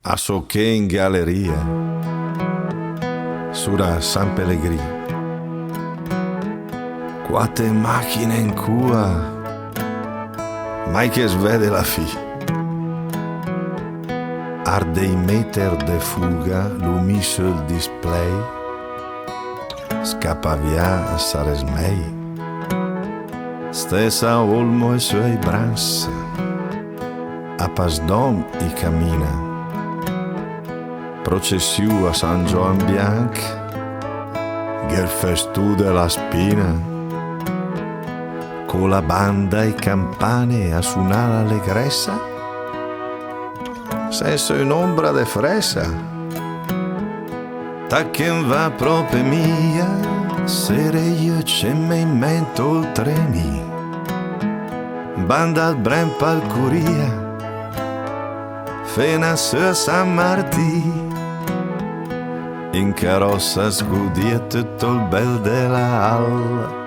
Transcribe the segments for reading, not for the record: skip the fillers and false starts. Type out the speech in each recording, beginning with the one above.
A so che in galleria, sulla San Pellegrino, quante macchine in cua, mai che svede la fi. Arde i meter de fuga, lumi sul display, scappa via a Saresmei, stessa Olmo e suoi brans, a Pasdom i cammina, processiu a San Gioan Bianc, gel festù della spina, con la banda e campane a suonare allegressa, senza un'ombra de fressa, tacchen va proprio mia, sere io ce me in mente oltre mi, banda al Bren Palcuria, fena su San Martì, in carrozza scudia tutto il bel della hall,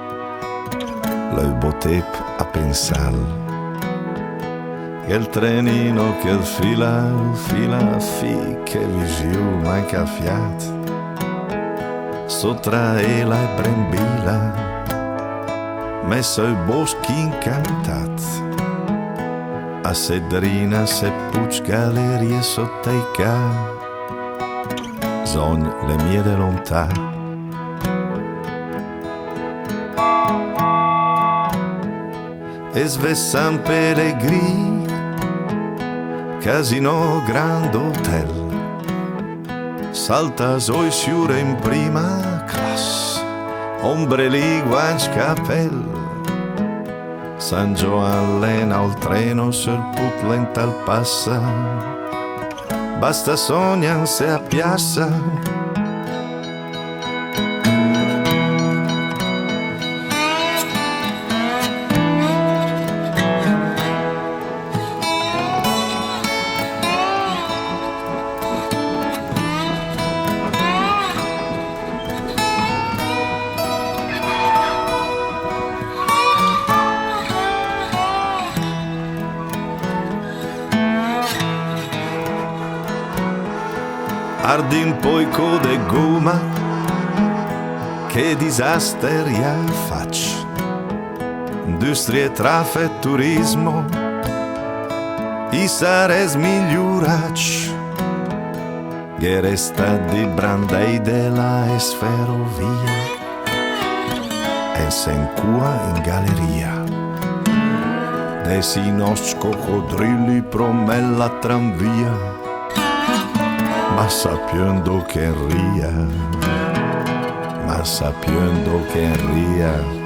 lo botep a pensar che il trenino che fila fi che visiu manca fiat sottra ela e brembila messo i boschi incantat a Sedrina se puc gallerie sotto i ca sogn le mie de lontà. E sve San Pellegrini, casino Grand Hotel, salta soi siure in prima classe, ombreli guanci capel, San Gioan lena al treno sul put lenta al passa, basta sognan se a piazza. Ardin poi code goma, che disasteria faccio. Industrie, trafe, turismo, i sares migliurac. Che resta di brandei della esferovia, e se in cua in galleria. Desi nos coccodrilli promella tranvia, ma sapiendo che ria, ma sapiendo che ria.